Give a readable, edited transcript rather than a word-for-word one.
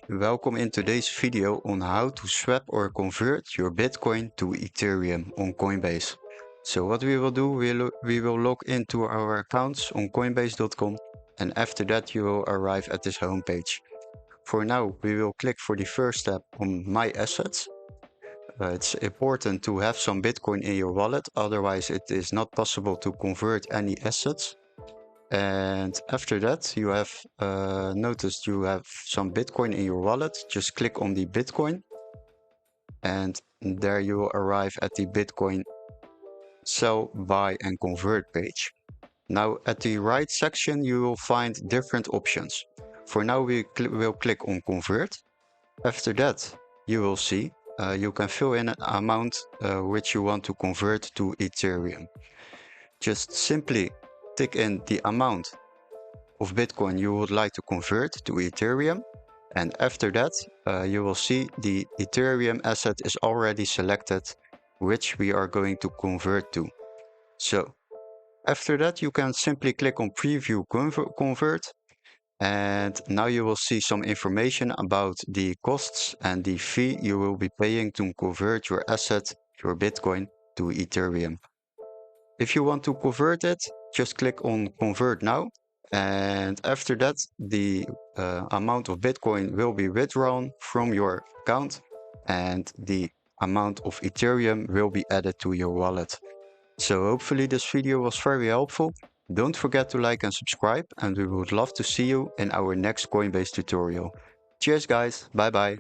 welcome in today's video on how to swap or convert your Bitcoin to Ethereum on Coinbase. So what we will do, we will log into our accounts on coinbase.com, and after that you will arrive at this homepage. For now, we will click for the first step on My Assets. It's important to have some Bitcoin in your wallet, otherwise it is not possible to convert any assets. And after that, you have noticed you have some Bitcoin in your wallet. Just click on the Bitcoin, and there you will arrive at the Bitcoin sell, buy, and convert page. Now, at the right section, you will find different options. For now, we will click on convert. After that, you will see you can fill in an amount which you want to convert to Ethereum. Just simply tick in the amount of Bitcoin you would like to convert to Ethereum, and after that you will see the Ethereum asset is already selected which we are going to convert to. So after that you can simply click on preview convert, and now you will see some information about the costs and the fee you will be paying to convert your asset, your Bitcoin, to Ethereum. If you want to convert it, just click on convert now, and after that the amount of Bitcoin will be withdrawn from your account and the amount of Ethereum will be added to your wallet. So hopefully this video was very helpful. Don't forget to like and subscribe, and we would love to see you in our next Coinbase tutorial. Cheers guys, bye bye.